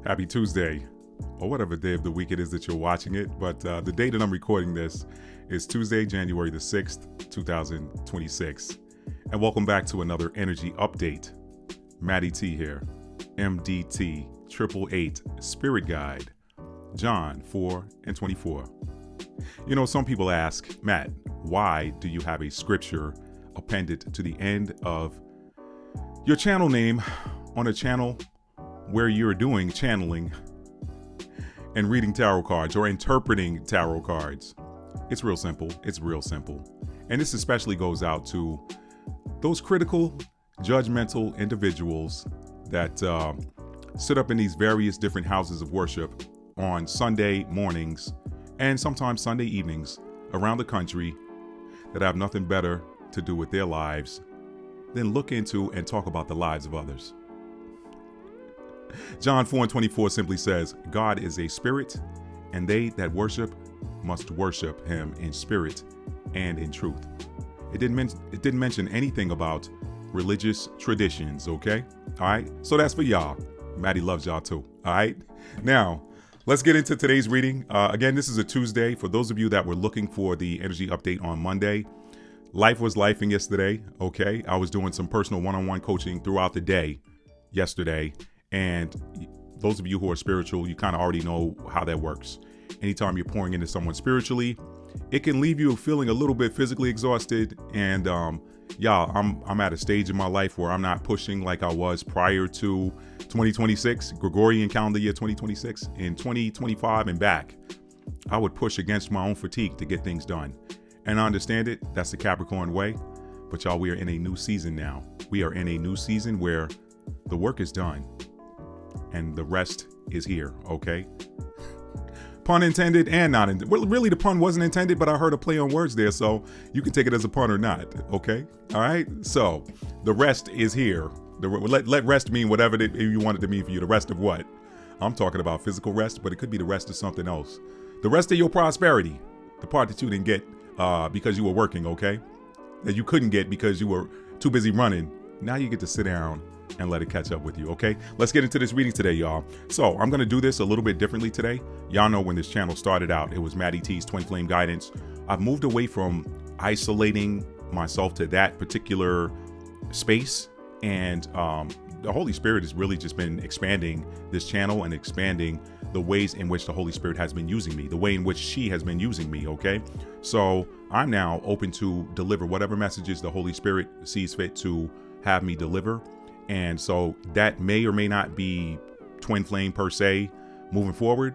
Happy Tuesday, or whatever day of the week it is that you're watching it. But the day that I'm recording this is Tuesday, January the 6th, 2026. And welcome back to another energy update. Matty T here, MDT 888 Spirit Guide, John 4:24. You know, some people ask, Matt, why do you have a scripture appended to the end of your channel name on a channel where you're doing channeling and reading tarot cards or interpreting tarot cards? It's real simple. It's real simple. And this especially goes out to those critical, judgmental individuals that sit up in these various different houses of worship on Sunday mornings and sometimes Sunday evenings around the country that have nothing better to do with their lives than look into and talk about the lives of others. John 4:24 simply says, God is a spirit, and they that worship must worship him in spirit and in truth. It didn't mention anything about religious traditions, okay? All right, so that's for y'all. Maddie loves y'all too, all right? Now, let's get into today's reading. Again, this is a Tuesday. For those of you that were looking for the energy update on Monday, life was lifing yesterday, okay? I was doing some personal one-on-one coaching throughout the day yesterday. And those of you who are spiritual, you kind of already know how that works. Anytime you're pouring into someone spiritually, it can leave you feeling a little bit physically exhausted. And I'm at a stage in my life where I'm not pushing like I was prior to 2026, Gregorian calendar year 2026. In 2025 and back, I would push against my own fatigue to get things done. And I understand it. That's the Capricorn way. But y'all, we are in a new season now. We are in a new season where the work is done and the rest is here, okay? Pun intended and not intended. Well, really, the pun wasn't intended, but I heard a play on words there, so you can take it as a pun or not, okay? All right? So, the rest is here. Let rest mean whatever you want it to mean for you. The rest of what? I'm talking about physical rest, but it could be the rest of something else. The rest of your prosperity, the part that you didn't get because you were working, okay? That you couldn't get because you were too busy running. Now you get to sit down and let it catch up with you, okay? Let's get into this reading today, y'all. So I'm going to do this a little bit differently today. Y'all know when this channel started out, it was Matty T's Twin Flame Guidance. I've moved away from isolating myself to that particular space, and the Holy Spirit has really just been expanding this channel and expanding the ways in which the Holy Spirit has been using me, the way in which she has been using me, okay? So I'm now open to deliver whatever messages the Holy Spirit sees fit to have me deliver. And so that may or may not be twin flame per se moving forward.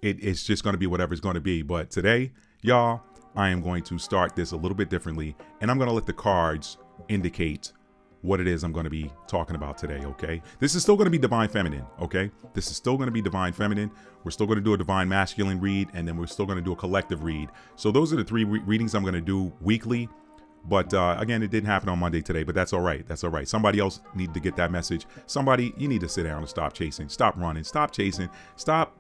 It's just going to be whatever it's going to be. But today, y'all, I am going to start this a little bit differently. And I'm going to let the cards indicate what it is I'm going to be talking about today, okay? This is still going to be divine feminine, okay? This is still going to be divine feminine. We're still going to do a divine masculine read, and then we're still going to do a collective read. So those are the three readings I'm going to do weekly. But again, it didn't happen on Monday today, but that's all right. That's all right. Somebody else needed to get that message. Somebody, you need to sit down and stop chasing, stop running, stop chasing, stop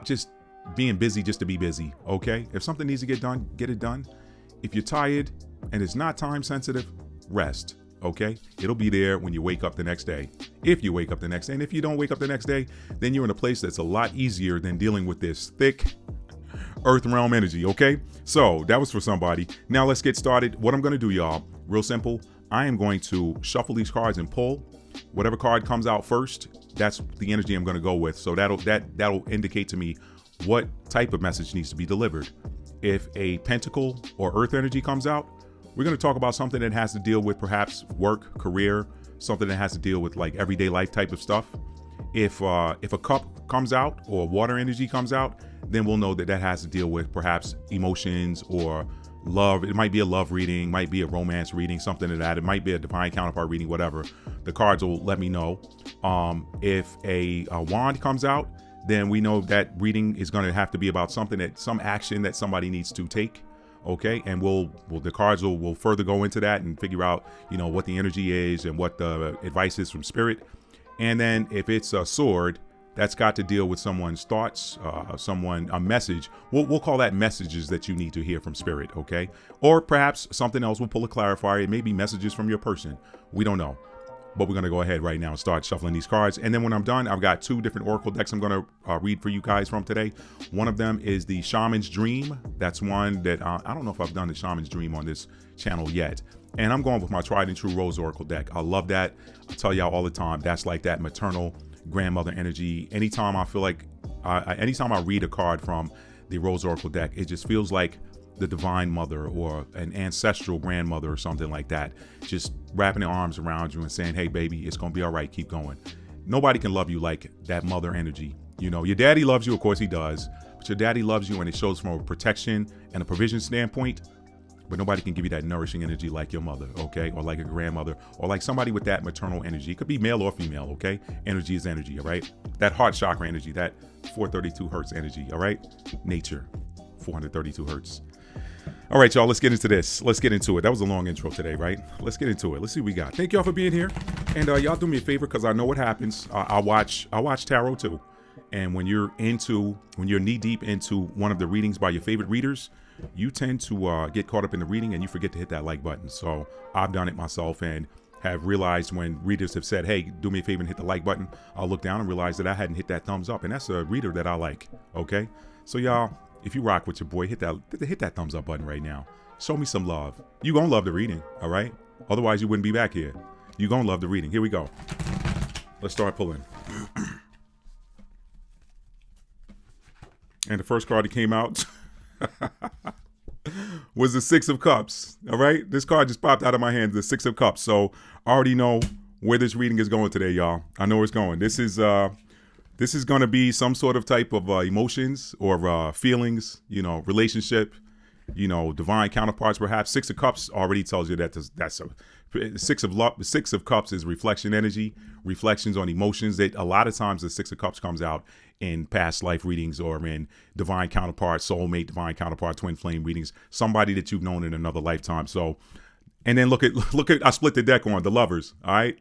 just being busy just to be busy, okay? If something needs to get done, get it done. If you're tired and it's not time sensitive, rest, okay? It'll be there when you wake up the next day. If you wake up the next day, and if you don't wake up the next day, then you're in a place that's a lot easier than dealing with this thick earth realm energy, okay? So that was for somebody. Now let's get started. What I'm going to do, y'all, real simple. I am going to shuffle these cards and pull. Whatever card comes out first, that's the energy I'm going to go with. So that'll indicate to me what type of message needs to be delivered. If a pentacle or earth energy comes out, we're going to talk about something that has to deal with perhaps work, career, something that has to deal with like everyday life type of stuff. If a cup comes out or water energy comes out, then we'll know that has to deal with perhaps emotions or love. It might be a love reading, might be a romance reading, something like that. It might be a divine counterpart reading, whatever. The cards will let me know. If a wand comes out, then we know that reading is going to have to be about some action that somebody needs to take. Okay, and the cards will further go into that and figure out, what the energy is and what the advice is from spirit. And then if it's a sword, that's got to deal with someone's thoughts, a message. We'll call that messages that you need to hear from spirit, okay? Or perhaps something else. We'll pull a clarifier. It may be messages from your person. We don't know. But we're going to go ahead right now and start shuffling these cards. And then when I'm done, I've got 2 different oracle decks I'm going to read for you guys from today. One of them is the Shaman's Dream. That's one that I don't know if I've done the Shaman's Dream on this channel yet. And I'm going with my tried and true Rose Oracle deck. I love that. I tell y'all all the time, that's like that maternal grandmother energy. Anytime I feel like, anytime I read a card from the Rose Oracle deck, it just feels like the divine mother or an ancestral grandmother or something like that, just wrapping their arms around you and saying, hey baby, it's gonna be all right, keep going. Nobody can love you like that mother energy. You know, your daddy loves you, of course he does, but your daddy loves you and it shows from a protection and a provision standpoint, but nobody can give you that nourishing energy like your mother, okay? Or like a grandmother, or like somebody with that maternal energy. It could be male or female, okay? Energy is energy, all right? That heart chakra energy, that 432 hertz energy, all right? Nature, 432 hertz. All right, y'all, let's get into this. Let's get into it. That was a long intro today, right? Let's get into it. Let's see what we got. Thank y'all for being here. And y'all do me a favor, because I know what happens. I watch tarot too. And when you're knee deep into one of the readings by your favorite readers, you tend to get caught up in the reading and you forget to hit that like button. So I've done it myself and have realized when readers have said, hey, do me a favor and hit the like button, I'll look down and realize that I hadn't hit that thumbs up. And that's a reader that I like, okay? So y'all, if you rock with your boy, hit that thumbs up button right now. Show me some love. You gonna love the reading, all right? Otherwise, you wouldn't be back here. You gonna love the reading. Here we go. Let's start pulling. And the first card that came out was the Six of Cups, all right? This card just popped out of my hands, the Six of Cups. So I already know where this reading is going today, y'all. I know where it's going. This is going to be some sort of type of emotions or feelings, you know, relationship, you know, divine counterparts perhaps. Six of Cups already tells you that that's a Six of Cups is reflection energy, reflections on emotions. That a lot of times the Six of Cups comes out in past life readings or in divine counterpart, soulmate, divine counterpart, twin flame readings, somebody that you've known in another lifetime. So, and then look at I split the deck on the Lovers, all right?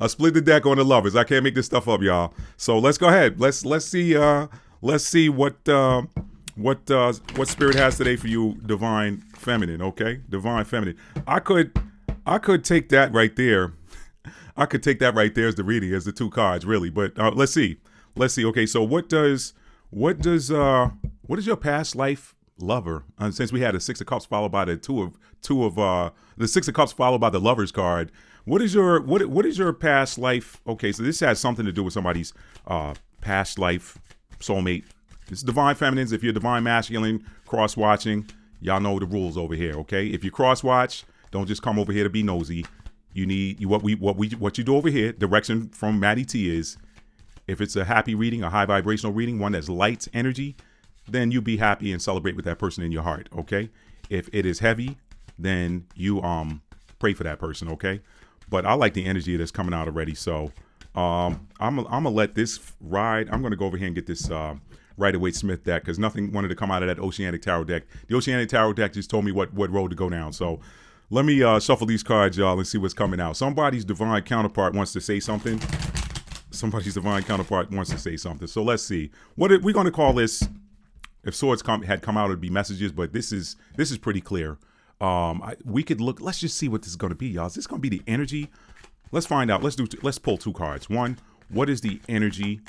I split the deck on the Lovers. I can't make this stuff up, y'all. So let's go ahead. Let's see what Spirit has today for you, Divine Feminine. Okay, Divine Feminine. I could take that right there. I could take that right there as the reading, as the 2 cards, really. But let's see. Okay, so what does your past life lover? Since we had a Six of Cups followed by the the Six of Cups followed by the Lovers card. What is your past life? Okay, so this has something to do with somebody's past life soulmate. This is Divine Feminines. If you're Divine Masculine, cross-watching, y'all know the rules over here, okay? If you cross-watch, don't just come over here to be nosy. You need what you do over here. Direction from Maddie T is, if it's a happy reading, a high vibrational reading, one that's light energy, then you be happy and celebrate with that person in your heart, okay? If it is heavy, then you pray for that person, okay? But I like the energy that's coming out already, so I'm gonna let this ride. I'm gonna go over here and get this Rider-Waite Smith deck, because nothing wanted to come out of that Oceanic Tarot deck. The Oceanic Tarot deck just told me what road to go down. So let me shuffle these cards, y'all, and see what's coming out. Somebody's divine counterpart wants to say something. Somebody's divine counterpart wants to say something. So let's see. What are we going to call this? If swords had come out, it'd be messages, but this is pretty clear. We could look. Let's just see what this is going to be, y'all. Is this going to be the energy? Let's find out. Let's pull 2 cards. One, what is the energy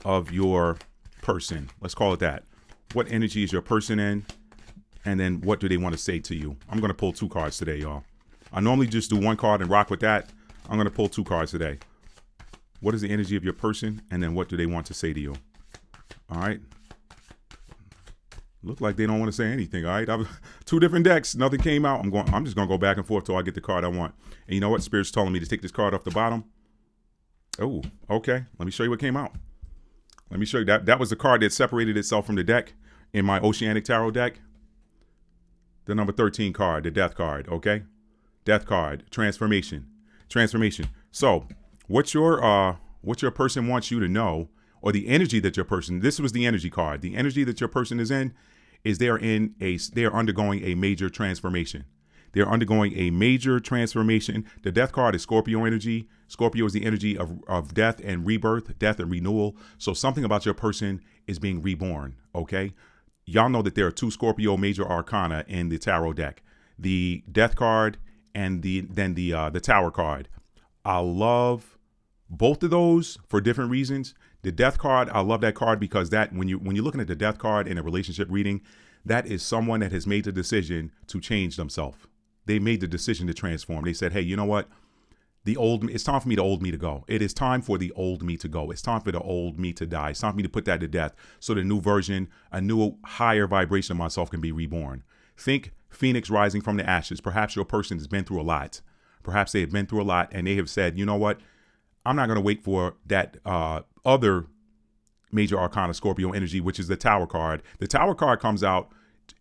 of your person? Let's call it that. What energy is your person in? And then what do they want to say to you? I'm going to pull 2 cards today, y'all. I normally just do 1 card and rock with that. I'm going to pull 2 cards today. What is the energy of your person? And then what do they want to say to you? All right. Look like they don't want to say anything. All right. 2 different decks. Nothing came out. I'm just going to go back and forth till I get the card I want. And you know what? Spirit's telling me to take this card off the bottom. Oh, okay. Let me show you what came out. Let me show you that. That was the card that separated itself from the deck in my Oceanic Tarot deck. The number 13 card, the Death card, okay? Death card, transformation. So, what your person wants you to know, or the energy that your person, this was the energy card. The energy that your person is in is they are undergoing a major transformation. They're undergoing a major transformation. The Death card is Scorpio energy. Scorpio is the energy of death and rebirth, death and renewal. So something about your person is being reborn, okay? Y'all know that there are 2 Scorpio major arcana in the tarot deck. The Death card and the Tower card. I love both of those for different reasons. The death card, I love that card because that when you're looking at the death card in a relationship reading, that is someone that has made the decision to change themselves. They made the decision to transform. They said, hey, you know what? It's time for me, the old me to go. It is time for the old me to go. It's time for the old me to die. It's time for me to put that to death so the new version, a new higher vibration of myself can be reborn. Think Phoenix rising from the ashes. Perhaps your person has been through a lot. Perhaps they have been through a lot and they have said, you know what? I'm not going to wait for that other major arcana Scorpio energy, which is the Tower card. The Tower card comes out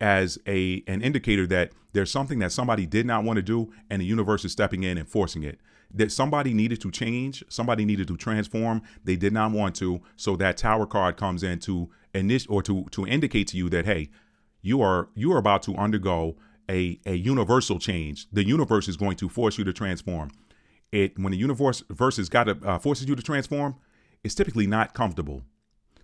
as an indicator that there's something that somebody did not want to do and the universe is stepping in and forcing it. That somebody needed to change, somebody needed to transform. They did not want to. So that Tower card comes in to indicate to you that, hey, you are about to undergo a universal change. The universe is going to force you to transform. When the universe has got to forces you to transform, it's typically not comfortable.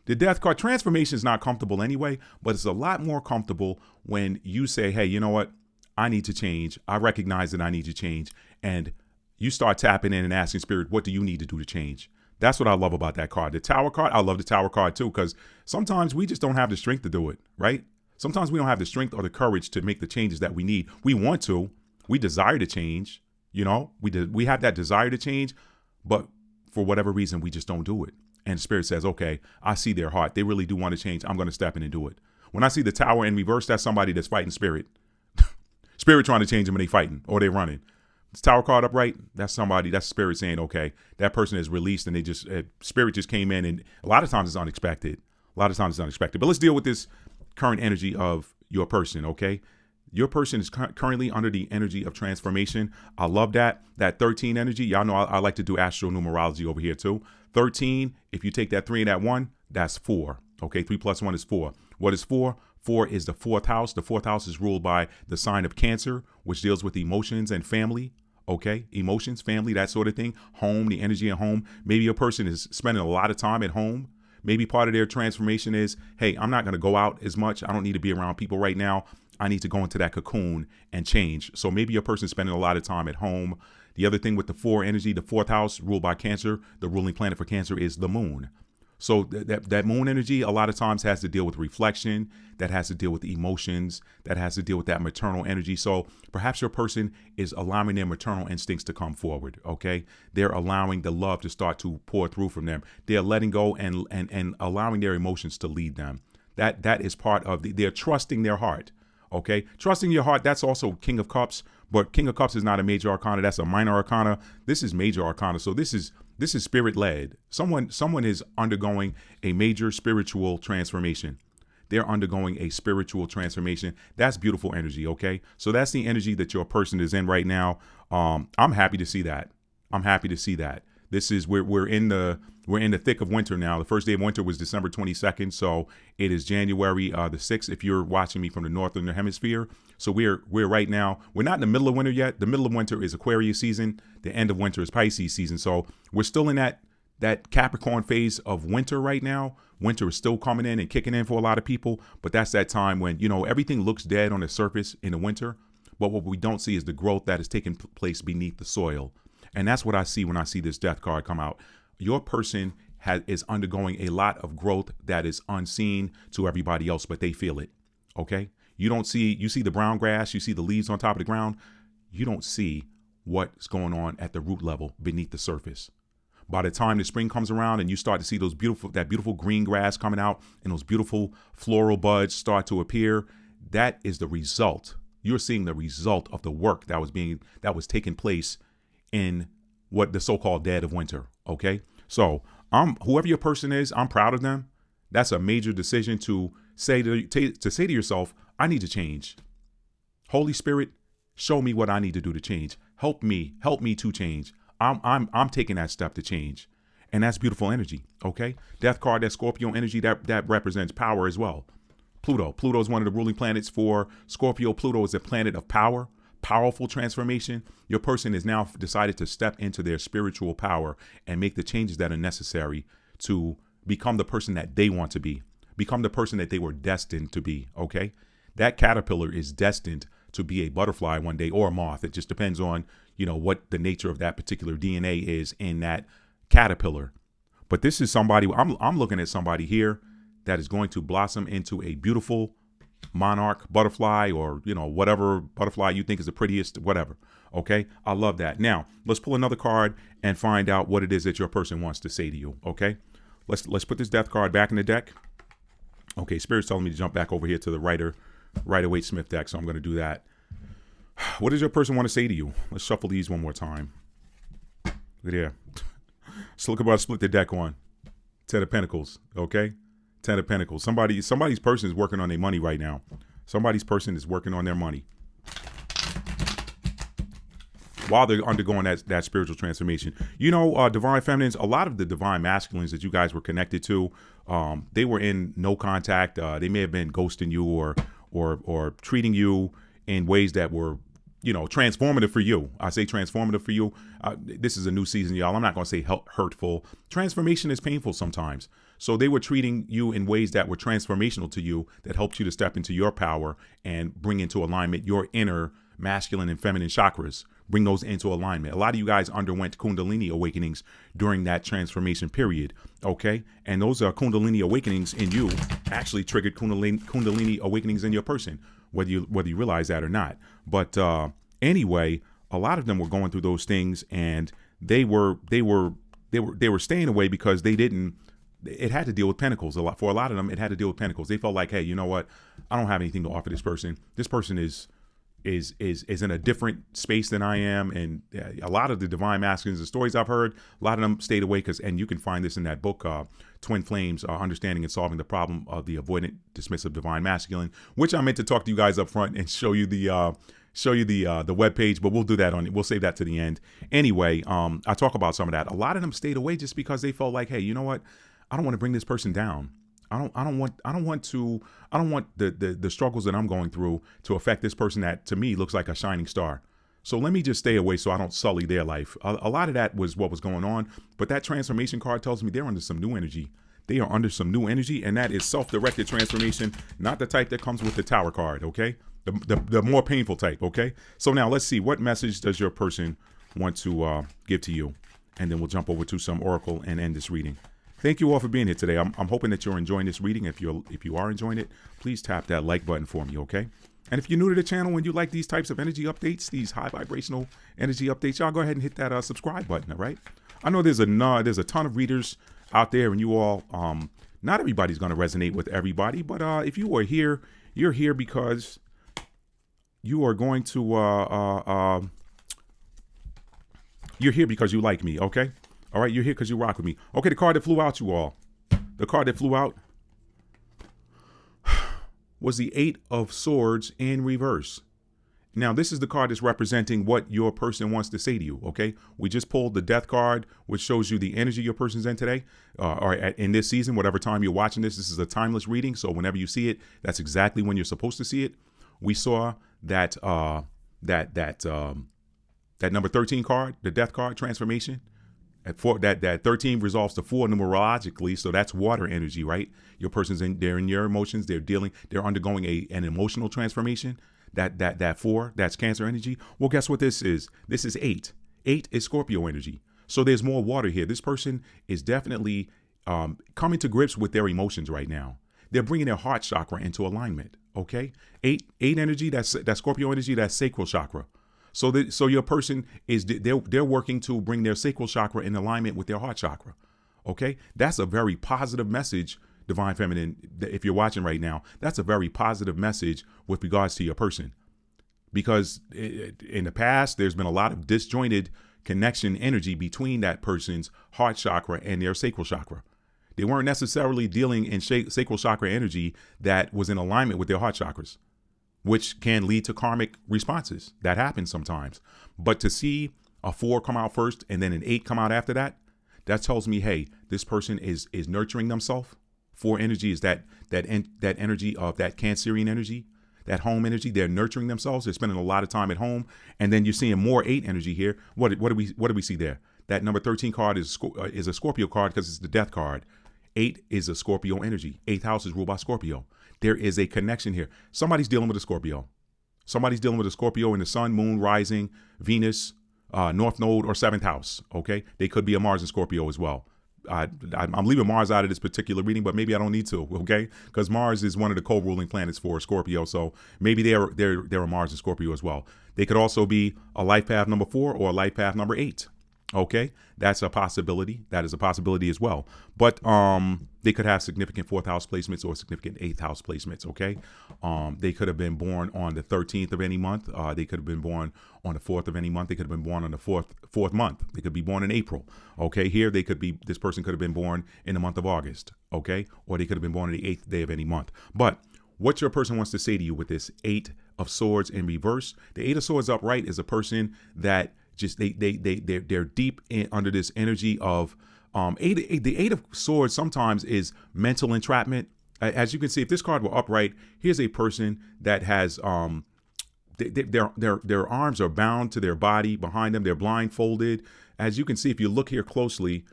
The death card transformation is not comfortable anyway, but it's a lot more comfortable when you say, hey, you know what? I need to change. I recognize that I need to change. And you start tapping in and asking spirit, what do you need to do to change? That's what I love about that card. The Tower card, I love the Tower card too, because sometimes we just don't have the strength to do it, right? Sometimes we don't have the strength or the courage to make the changes that we need. We want to, we desire to change, we have that desire to change, but for whatever reason, we just don't do it. And spirit says, okay, I see their heart. They really do want to change. I'm going to step in and do it. When I see the Tower in reverse, that's somebody that's fighting spirit. Spirit trying to change them and they fighting or they running. This Tower card upright, that's spirit saying, okay, that person is released and they just, spirit just came in, and a lot of times it's unexpected. But let's deal with this current energy of your person, okay? Your person is currently under the energy of transformation. I love that 13 energy. Y'all know I like to do astro numerology over here too. 13, if you take that 3 and that 1, that's 4. Okay, 3 plus 1 is 4. What is 4? 4 is the fourth house. The fourth house is ruled by the sign of Cancer, which deals with emotions and family. Okay, emotions, family, that sort of thing. Home, the energy at home. Maybe a person is spending a lot of time at home. Maybe part of their transformation is, hey, I'm not going to go out as much. I don't need to be around people right now. I need to go into that cocoon and change. So maybe your person is spending a lot of time at home. The other thing with the 4 energy, the fourth house ruled by Cancer, the ruling planet for Cancer is the moon. So that moon energy a lot of times has to deal with reflection, that has to deal with emotions, that has to deal with that maternal energy. So perhaps your person is allowing their maternal instincts to come forward, okay? They're allowing the love to start to pour through from them. They're letting go and allowing their emotions to lead them. That is part of they're trusting their heart, okay? Trusting your heart, that's also King of Cups, but King of Cups is not a major arcana. That's a minor arcana. This is major arcana. So this is spirit led. Someone is undergoing a major spiritual transformation. They're undergoing a spiritual transformation. That's beautiful energy. Okay. So that's the energy that your person is in right now. I'm happy to see that. This is we're in the thick of winter now. The first day of winter was December 22nd. So it is January the 6th. If you're watching me from the northern hemisphere. So we're right now, we're not in the middle of winter yet. The middle of winter is Aquarius season. The end of winter is Pisces season. So we're still in that Capricorn phase of winter right now. Winter is still coming in and kicking in for a lot of people. But that's that time when, everything looks dead on the surface in the winter. But what we don't see is the growth that is taking place beneath the soil. And that's what I see when I see this death card come out. Your person is undergoing a lot of growth that is unseen to everybody else, but they feel it. Okay. You see the brown grass, you see the leaves on top of the ground. You don't see what's going on at the root level beneath the surface. By the time the spring comes around and you start to see that beautiful green grass coming out and those beautiful floral buds start to appear, that is the result. You're seeing the result of the work that was taking place in what the so-called dead of winter. Okay. So whoever your person is, I'm proud of them. That's a major decision to say to yourself, I need to change. Holy Spirit, show me what I need to do to change. Help me to change. I'm taking that step to change. And that's beautiful energy. Okay. Death card, that Scorpio energy, that represents power as well. Pluto is one of the ruling planets for Scorpio. Pluto is a planet of power, powerful transformation. Your person has now decided to step into their spiritual power and make the changes that are necessary to become the person that they want to be, become the person that they were destined to be. Okay. That caterpillar is destined to be a butterfly one day or a moth. It just depends on, what the nature of that particular DNA is in that caterpillar. But this is somebody, I'm looking at somebody here that is going to blossom into a beautiful monarch butterfly, or, whatever butterfly you think is the prettiest, whatever. Okay. I love that. Now let's pull another card and find out what it is that your person wants to say to you. Okay. Let's put this death card back in the deck. Okay. Spirit's telling me to jump back over here to the Rider-Waite-Smith deck. So I'm going to do that. What does your person want to say to you? Let's shuffle these one more time. Look at there. So look about to split the deck on. 10 of Pentacles. Okay. 10 of Pentacles. Somebody's person is working on their money right now. Somebody's person is working on their money while they're undergoing that spiritual transformation. Divine feminines, a lot of the divine masculines that you guys were connected to, they were in no contact. They may have been ghosting you or treating you in ways that were, transformative for you. I say transformative for you. This is a new season, y'all. I'm not going to say hurtful. Transformation is painful sometimes. So they were treating you in ways that were transformational to you, that helped you to step into your power and bring into alignment your inner masculine and feminine chakras. Bring those into alignment. A lot of you guys underwent Kundalini awakenings during that transformation period. Okay. And those Kundalini awakenings in you actually triggered Kundalini awakenings in your person, whether you realize that or not. But anyway, a lot of them were going through those things, and they were staying away because it had to deal with Pentacles. For a lot of them, it had to deal with Pentacles. They felt like, hey, you know what? I don't have anything to offer this person. This person is in a different space than I am. And a lot of the divine masculines, the stories I've heard, a lot of them stayed away and you can find this in that book, Twin Flames, Understanding and Solving the Problem of the Avoidant Dismissive Divine Masculine, which I meant to talk to you guys up front and show you the webpage, but we'll do that we'll save that to the end. Anyway, I talk about some of that. A lot of them stayed away just because they felt like, hey, you know what? I don't want to bring this person down. I don't want the struggles that I'm going through to affect this person that to me looks like a shining star. So let me just stay away so I don't sully their life. A lot of that was what was going on, but that transformation card tells me they're under some new energy. They are under some new energy, and that is self-directed transformation, not the type that comes with the Tower card, okay? The more painful type, okay? So now let's see, what message does your person want to give to you? And then we'll jump over to some Oracle and end this reading. Thank you all for being here today. I'm hoping that you're enjoying this reading. If you are enjoying it, please tap that like button for me, okay? And if you're new to the channel and you like these types of energy updates, these high vibrational energy updates, y'all go ahead and hit that subscribe button, all right? I know there's a ton of readers out there, and you all, not everybody's going to resonate with everybody, but if you are here, you're here because you are going to, you're here because you like me, okay? All right, you're here because you rock with me. Okay, the card that flew out, you all. The card that flew out was the 8 of Swords in reverse. Now, this is the card that's representing what your person wants to say to you, okay? We just pulled the Death card, which shows you the energy your person's in today, or in this season, whatever time you're watching this. This is a timeless reading, so whenever you see it, that's exactly when you're supposed to see it. We saw that that number 13 card, the Death card, transformation. That 13 resolves to 4 numerologically, so that's water energy, right? Your person's in your emotions, they're undergoing an emotional transformation. That 4, that's Cancer energy. Well, guess what this is? This is 8. 8 is Scorpio energy. So there's more water here. This person is definitely coming to grips with their emotions right now. They're bringing their heart chakra into alignment. Okay, 8 energy. That's Scorpio energy. That's sacral chakra. So your person is they're working to bring their sacral chakra in alignment with their heart chakra. Okay, that's a very positive message, Divine Feminine. If you're watching right now, that's a very positive message with regards to your person, because in the past there's been a lot of disjointed connection energy between that person's heart chakra and their sacral chakra. They weren't necessarily dealing in sacral chakra energy that was in alignment with their heart chakras, which can lead to karmic responses. That happens sometimes. But to see a 4 come out first and then an 8 come out after that, that tells me, hey, this person is nurturing themselves. 4 energy is that energy of that Cancerian energy, that home energy. They're nurturing themselves. They're spending a lot of time at home. And then you're seeing more 8 energy here. What do we see there? That number 13 card is a Scorpio card because it's the Death card. 8 is a Scorpio energy. 8th house is ruled by Scorpio. There is a connection here. Somebody's dealing with a Scorpio. Somebody's dealing with a Scorpio in the sun, moon, rising, Venus, North Node, or 7th house. Okay. They could be a Mars and Scorpio as well. I'm leaving Mars out of this particular reading, but maybe I don't need to, okay? Because Mars is one of the co-ruling planets for Scorpio, so maybe they're a Mars and Scorpio as well. They could also be a life path number 4 or a life path number 8. Okay, that's a possibility. That is a possibility as well. But they could have significant 4th house placements or significant 8th house placements. Okay, they could have been born on the 13th of any month. They could have been born on the 4th of any month. They could have been born on the fourth month. They could be born in April. Okay, here they could be. This person could have been born in the month of August. Okay, or they could have been born on the 8th day of any month. But what your person wants to say to you with this 8 of Swords in reverse, the 8 of Swords upright is a person that just they're deep in under this energy of the 8 of Swords sometimes is mental entrapment. As you can see, if this card were upright, here's a person that has their arms are bound to their body behind them. They're blindfolded. As you can see, if you look here closely,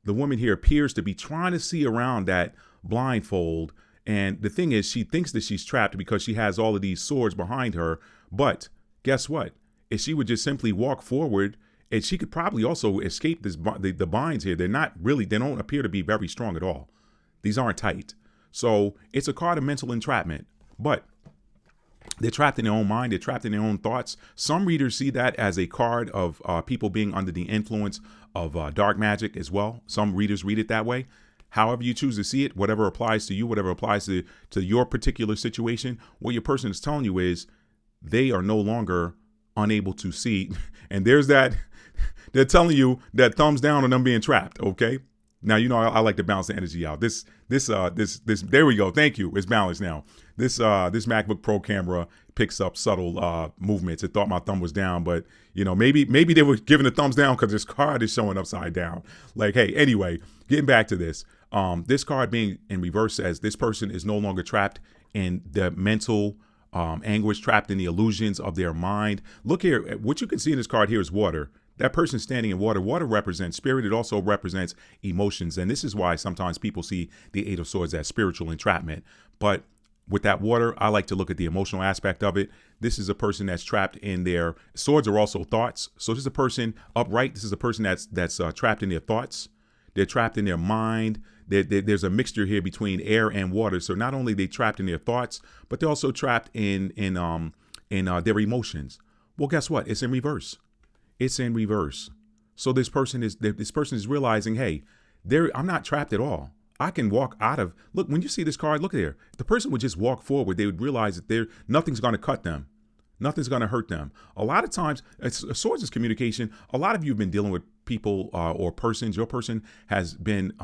the woman here appears to be trying to see around that blindfold. And the thing is, she thinks that she's trapped because she has all of these swords behind her. But guess what? If she would just simply walk forward, and she could probably also escape the binds here. They don't appear to be very strong at all. These aren't tight. So it's a card of mental entrapment, but they're trapped in their own mind. They're trapped in their own thoughts. Some readers see that as a card of people being under the influence of dark magic as well. Some readers read it that way. However you choose to see it, whatever applies to you, whatever applies to your particular situation, what your person is telling you is they are no longer unable to see. And there's that, they're telling you that thumbs down on them being trapped. Okay. Now, I like to balance the energy out. This, there we go. Thank you. It's balanced now. This MacBook Pro camera picks up subtle movements. It thought my thumb was down, but maybe they were giving a thumbs down because this card is showing upside down. Like, hey, anyway, getting back to this, this card being in reverse says this person is no longer trapped in the mental anguish, trapped in the illusions of their mind. Look here, what you can see in this card here is water. That person standing in water. Water represents spirit. It also represents emotions. And this is why sometimes people see the 8 of Swords as spiritual entrapment. But with that water, I like to look at the emotional aspect of it. This is a person that's trapped in their swords are also thoughts. So this is a person upright. This is a person that's trapped in their thoughts. They're trapped in their mind. There's a mixture here between air and water. So not only are they trapped in their thoughts, but they're also trapped in their emotions. Well, guess what? It's in reverse. It's in reverse. So this person is realizing, hey, I'm not trapped at all. I can walk out of, look, when you see this card, look there. If the person would just walk forward, they would realize that nothing's going to cut them. Nothing's going to hurt them. A lot of times, swords is communication. A lot of you have been dealing with people or persons. Your person has been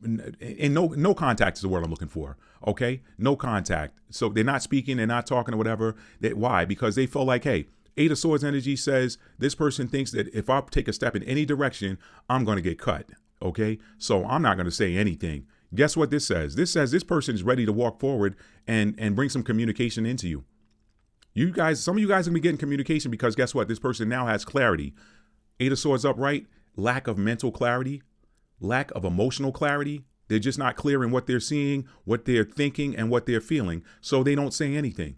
in no contact is the word I'm looking for. Okay, no contact. So they're not speaking, they're not talking or whatever. Why? Because they feel like, hey, 8 of Swords energy says this person thinks that if I take a step in any direction, I'm going to get cut. Okay, so I'm not going to say anything. Guess what this says? This says this person is ready to walk forward and bring some communication into you. You guys, some of you guys are going to be getting communication because guess what? This person now has clarity. 8 of Swords upright, lack of mental clarity, lack of emotional clarity. They're just not clear in what they're seeing, what they're thinking, and what they're feeling. So they don't say anything.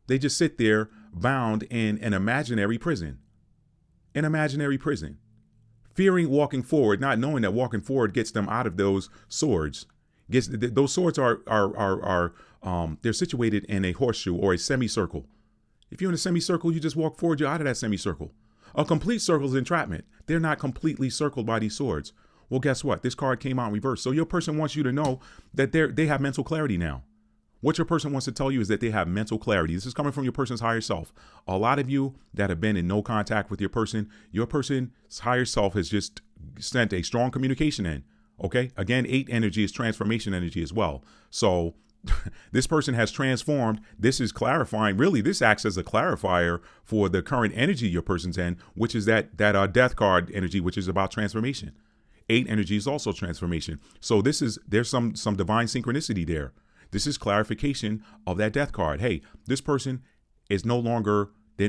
They just sit there bound in an imaginary prison. An imaginary prison. Fearing walking forward, not knowing that walking forward gets them out of those swords. Those swords are they're situated in a horseshoe or a semicircle. If you're in a semicircle, you just walk forward, you're out of that semicircle. A complete circle is entrapment. They're not completely circled by these swords. Well, guess what? This card came out in reverse. So your person wants you to know that they have mental clarity now. What your person wants to tell you is that they have mental clarity. This is coming from your person's higher self. A lot of you that have been in no contact with your person's higher self has just sent a strong communication in. Okay. Again, 8 energy is transformation energy as well. So this person has transformed. This is clarifying. Really, this acts as a clarifier for the current energy your person's in, which is that death card energy, which is about transformation. 8 energy is also transformation. So there's some divine synchronicity there. This is clarification of that death card. Hey, this person is no longer, they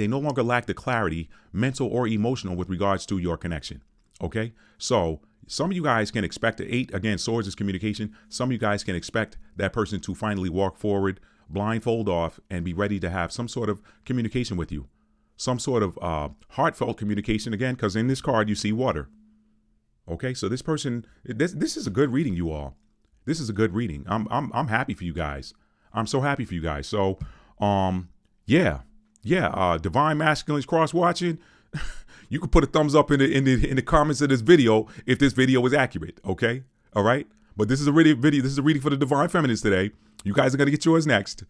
no longer lack the clarity, mental or emotional, with regards to your connection. Okay. So some of you guys can expect 8, again, swords is communication. Some of you guys can expect that person to finally walk forward blindfold off, and be ready to have some sort of communication with you, some sort of heartfelt communication again, because in this card you see water. Okay, so this person, this is a good reading, you all. This is a good reading. I'm happy for you guys. I'm so happy for you guys. So, yeah, divine masculines cross watching. You can put a thumbs up in the comments of this video if this video is accurate. Okay, all right. But this is a video. This is a reading for the divine feminines today. You guys are gonna get yours next.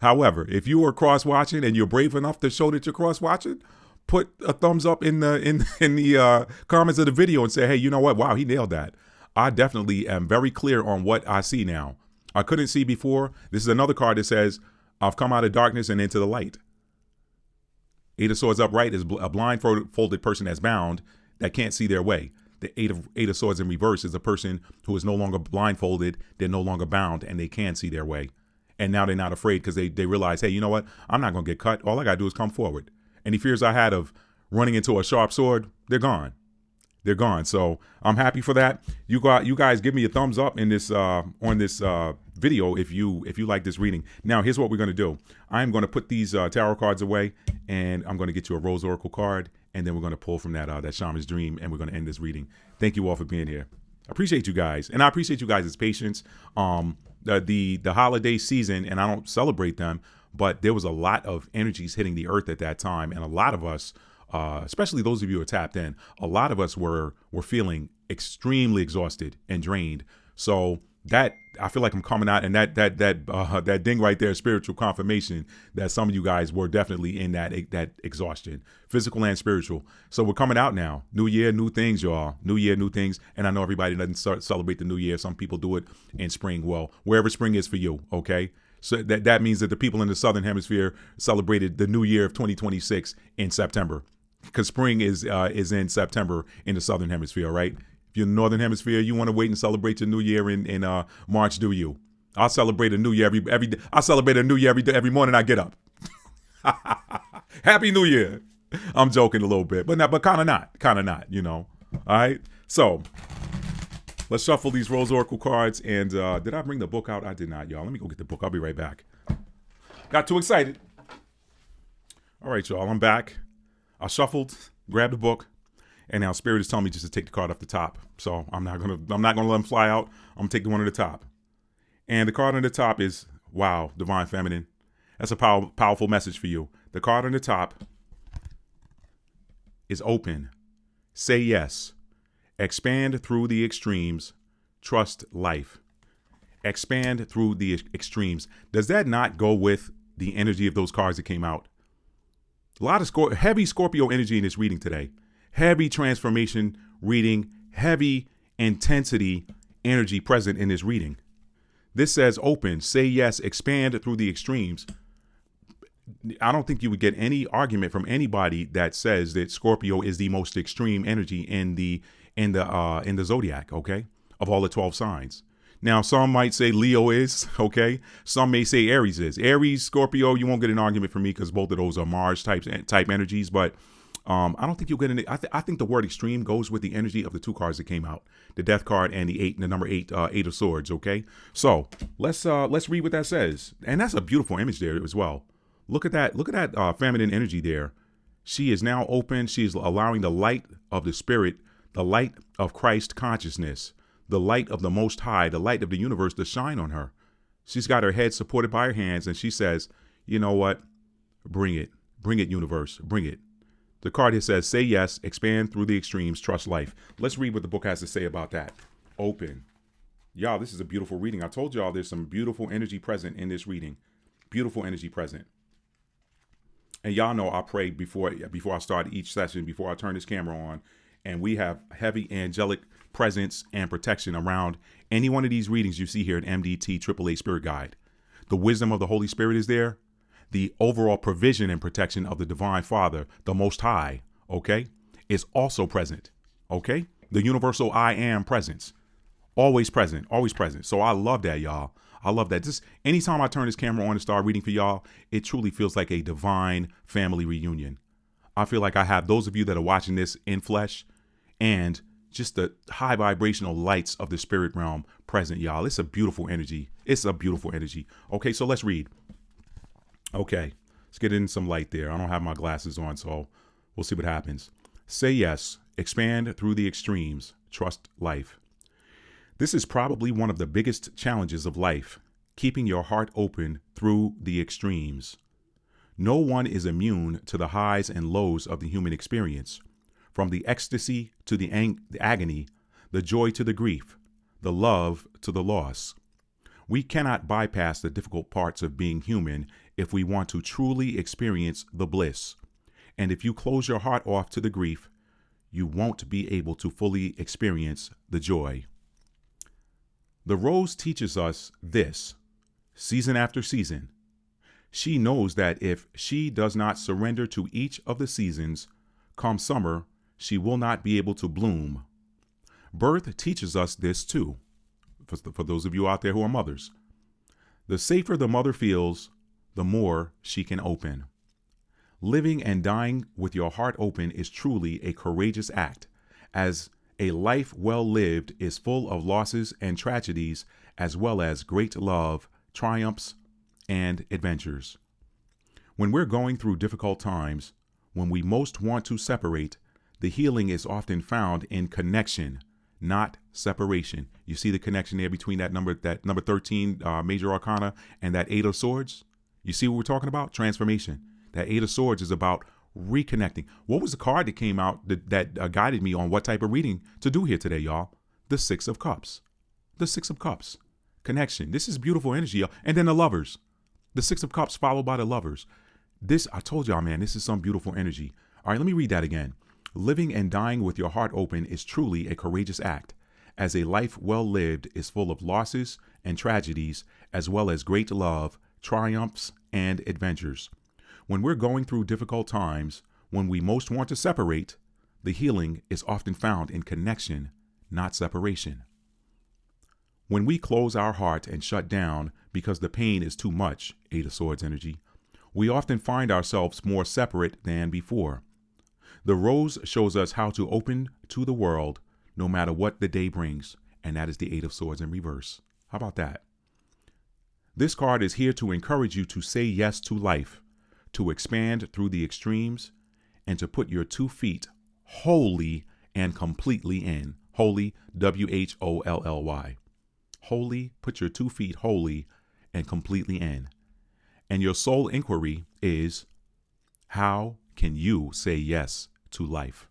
However, if you are cross watching and you're brave enough to show that you're cross watching, put a thumbs up in the comments of the video and say, hey, you know what? Wow, he nailed that. I definitely am very clear on what I see now. I couldn't see before. This is another card that says, I've come out of darkness and into the light. Eight of Swords upright is a blindfolded person that's bound that can't see their way. The Eight of Swords in reverse is a person who is no longer blindfolded. They're no longer bound and they can see their way. And now they're not afraid because they realize, hey, you know what? I'm not going to get cut. All I got to do is come forward. Any fears I had of running into a sharp sword, they're gone. They're gone. So I'm happy for that. You guys give me a thumbs up in this on this video if you like this reading. Now here's what we're going to do. I'm going to put these tarot cards away, and I'm going to get you a Rose Oracle card, and then we're going to pull from that Shaman's Dream, and we're going to end this reading. Thank you all for being here. I appreciate you guys, and I appreciate you guys' patience. The holiday season, and I don't celebrate them, but there was a lot of energies hitting the earth at that time, and a lot of us, especially those of you who are tapped in, a lot of us were feeling extremely exhausted and drained. So that I feel like I'm coming out, and that ding right there, spiritual confirmation that some of you guys were definitely in that exhaustion, physical and spiritual. So we're coming out now. New year, new things, y'all. New year, new things. And I know everybody doesn't celebrate the new year. Some people do it in spring. Well, wherever spring is for you, okay? So that means that the people in the Southern Hemisphere celebrated the new year of 2026 in September, because spring is in September in the Southern Hemisphere, right? If you're in the Northern Hemisphere, you want to wait and celebrate your new year in March. Do you? I'll celebrate a new year every day. I celebrate a new year every morning I get up. Happy New Year. I'm joking a little bit, but kind of not, you know. All right. So let's shuffle these Rose Oracle cards. And did I bring the book out? I did not, y'all. Let me go get the book. I'll be right back. Got too excited. All right, y'all. I'm back. I shuffled, grabbed the book, and now Spirit is telling me just to take the card off the top. So I'm not gonna let them fly out. I'm gonna take the one at the top. And the card on the top is, wow, Divine Feminine. That's a powerful message for you. The card on the top is open. Say yes. Expand through the extremes. Trust life. Expand through the extremes. Does that not go with the energy of those cards that came out? A lot of heavy Scorpio energy in this reading today. Heavy transformation reading. Heavy intensity energy present in this reading. This says open, say yes, expand through the extremes. I don't think you would get any argument from anybody that says that Scorpio is the most extreme energy in the zodiac, okay, of all the 12 signs. Now, some might say Leo is, okay. Some may say Aries is. Aries, Scorpio, you won't get an argument from me because both of those are Mars type energies. But I don't think you'll get any. I think the word extreme goes with the energy of the two cards that came out, the Death card and the number eight of Swords. Okay, so let's read what that says, and that's a beautiful image there as well. Look at that feminine energy there. She is now open. She is allowing the light of the Spirit, the light of Christ consciousness, the light of the Most High, the light of the universe to shine on her. She's got her head supported by her hands, and she says, you know what? Bring it, universe, bring it. The card here says, say yes, expand through the extremes, trust life. Let's read what the book has to say about that. Open. Y'all, this is a beautiful reading. I told y'all there's some beautiful energy present in this reading. Beautiful energy present. And y'all know I pray before I start each session, before I turn this camera on, and we have heavy angelic presence and protection around any one of these readings you see here in MDT AAA Spirit Guide. The wisdom of the Holy Spirit is there. The overall provision and protection of the Divine Father, the Most High, okay, is also present, okay? The universal I am presence, always present, always present. So I love that, y'all. I love that. Just anytime I turn this camera on and start reading for y'all, it truly feels like a divine family reunion. I feel like I have those of you that are watching this in flesh and just the high vibrational lights of the spirit realm present, y'all. It's a beautiful energy. It's a beautiful energy. Okay, so let's read. Okay, let's get in some light there. I don't have my glasses on, so we'll see what happens. Say yes, expand through the extremes, trust life. This is probably one of the biggest challenges of life, keeping your heart open through the extremes. No one is immune to the highs and lows of the human experience, from the ecstasy to the agony, the joy to the grief, the love to the loss. We cannot bypass the difficult parts of being human if we want to truly experience the bliss. And if you close your heart off to the grief, you won't be able to fully experience the joy. The rose teaches us this, season after season. She knows that if she does not surrender to each of the seasons, come summer, she will not be able to bloom. Birth teaches us this too, for those of you out there who are mothers. The safer the mother feels, the more she can open. Living and dying with your heart open is truly a courageous act, as a life well lived is full of losses and tragedies, as well as great love, triumphs, and adventures. When we're going through difficult times, when we most want to separate, the healing is often found in connection, not separation. You see the connection there between that number 13 major arcana and that 8 of swords? You see what we're talking about? Transformation. That 8 of swords is about reconnecting. What was the card that came out that guided me on what type of reading to do here today, y'all? The 6 of cups. The 6 of cups. Connection. This is beautiful energy, y'all. And then the lovers. The 6 of cups followed by the lovers. This, I told y'all, man, this is some beautiful energy. All right, let me read that again. Living and dying with your heart open is truly a courageous act, as a life well lived is full of losses and tragedies, as well as great love, triumphs, and adventures. When we're going through difficult times, when we most want to separate, the healing is often found in connection, not separation. When we close our heart and shut down because the pain is too much, 8 of Swords energy, we often find ourselves more separate than before. The rose shows us how to open to the world no matter what the day brings, and that is the 8 of Swords in reverse. How about that? This card is here to encourage you to say yes to life, to expand through the extremes, and to put your 2 feet wholly and completely in. Wholly, WHOLLY. Wholly, put your 2 feet wholly and completely in. And your soul inquiry is, how can you say yes to life?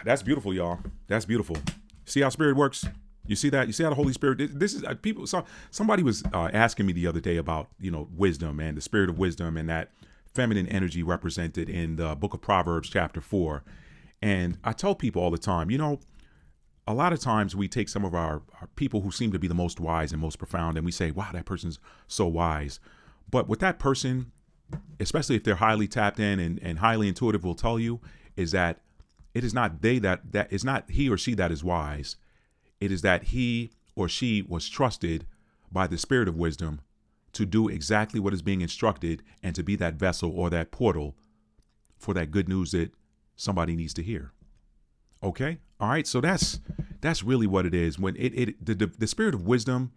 That's beautiful, y'all. That's beautiful. See how spirit works? You see that? You see how the Holy Spirit, this is people. Somebody was asking me the other day about, wisdom and the spirit of wisdom and that feminine energy represented in the book of Proverbs, chapter 4. And I tell people all the time, a lot of times we take some of our people who seem to be the most wise and most profound, and we say, wow, that person's so wise. But what that person, especially if they're highly tapped in and highly intuitive, will tell you is that it is not that is not he or she that is wise. It is that he or she was trusted by the spirit of wisdom to do exactly what is being instructed and to be that vessel or that portal for that good news that somebody needs to hear. Okay. All right. So that's really what it is. When the spirit of wisdom,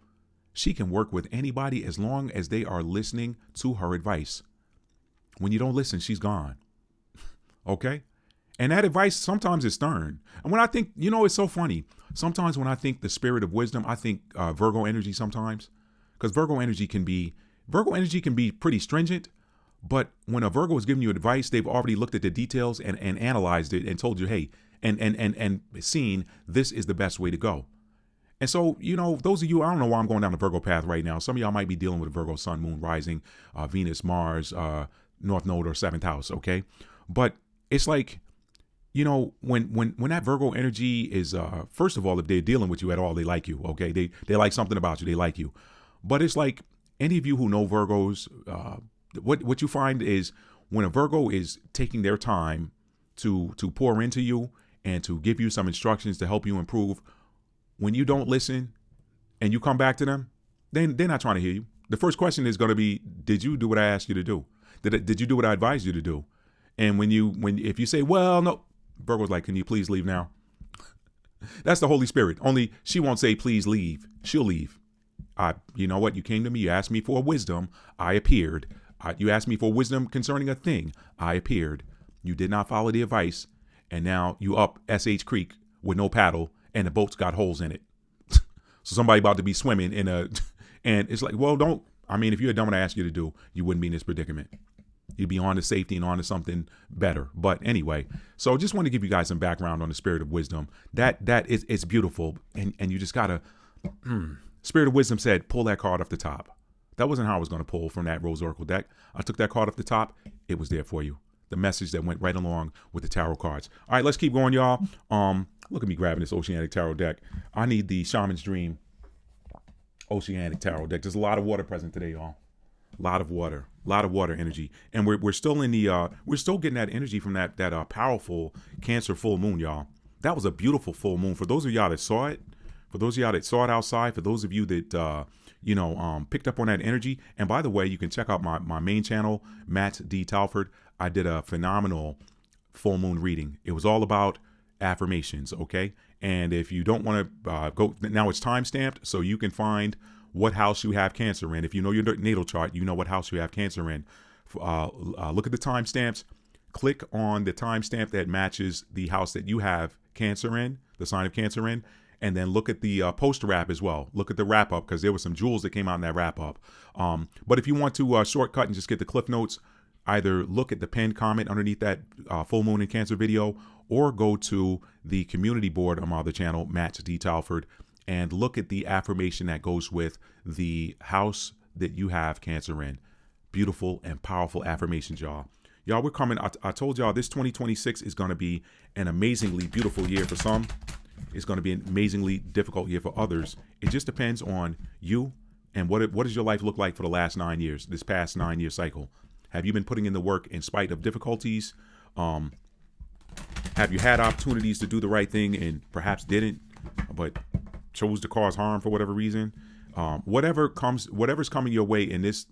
she can work with anybody as long as they are listening to her advice. When you don't listen, she's gone. Okay. And that advice sometimes is stern. And when I think, it's so funny. Sometimes when I think the spirit of wisdom, I think Virgo energy sometimes, because Virgo energy can be pretty stringent. But when a Virgo is giving you advice, they've already looked at the details and analyzed it and told you, hey, and seen this is the best way to go. And so, those of you, I don't know why I'm going down the Virgo path right now. Some of y'all might be dealing with a Virgo sun, moon, rising, Venus, Mars, North Node or 7th house. Okay. But it's like, when that Virgo energy is, first of all, if they're dealing with you at all, they like you. Okay. They like something about you. They like you. But it's like any of you who know Virgos, what you find is when a Virgo is taking their time to pour into you and to give you some instructions to help you improve, when you don't listen and you come back to them, they're not trying to hear you. The first question is going to be, did you do what I asked you to do? Did you do what I advised you to do? And if you say, well, no, Virgo's like, can you please leave now? That's the Holy Spirit. Only she won't say, please leave. She'll leave. You know what? You came to me. You asked me for wisdom. I appeared. You asked me for wisdom concerning a thing. I appeared. You did not follow the advice. And now you up SH Creek with no paddle and the boat's got holes in it. So somebody about to be swimming in a, and it's like, well, don't, I mean, if you had done what I asked you to do, you wouldn't be in this predicament. You'd be on to safety and on to something better. But anyway, so just want to give you guys some background on the spirit of wisdom. That is, it's beautiful. And you just gotta, Spirit of Wisdom said, pull that card off the top. That wasn't how I was going to pull from that Rose Oracle deck. I took that card off the top. It was there for you. The message that went right along with the tarot cards. All right, let's keep going, y'all. Look at me grabbing this Oceanic Tarot deck. I need the Shaman's Dream Oceanic Tarot deck. There's a lot of water present today, y'all. A lot of water energy. And we're still in the, we're still getting that energy from that powerful Cancer full moon, y'all. That was a beautiful full moon. For those of y'all that saw it, outside, for those of you that, picked up on that energy. And by the way, you can check out my main channel, Matt D. Talford. I did a phenomenal full moon reading. It was all about affirmations, okay? And if you don't want to go, now it's time stamped, so you can find what house you have Cancer in. If you know your natal chart, you know what house you have Cancer in. Look at the timestamps. Click on the timestamp that matches the house that you have Cancer in, the sign of Cancer in. And then look at the poster wrap as well. Look at the wrap up, because there were some jewels that came out in that wrap up. But if you want to shortcut and just get the cliff notes, either look at the pinned comment underneath that full moon in Cancer video, or go to the community board on my other channel, Matt D. Talford, and look at the affirmation that goes with the house that you have Cancer in. Beautiful and powerful affirmations, y'all. Y'all, we're coming. I told y'all this 2026 is going to be an amazingly beautiful year for some. It's going to be an amazingly difficult year for others. It just depends on you and what does your life look like for the last 9 years, this past 9-year cycle. Have you been putting in the work in spite of difficulties? Have you had opportunities to do the right thing and perhaps didn't, but chose to cause harm for whatever reason? Whatever's coming your way in this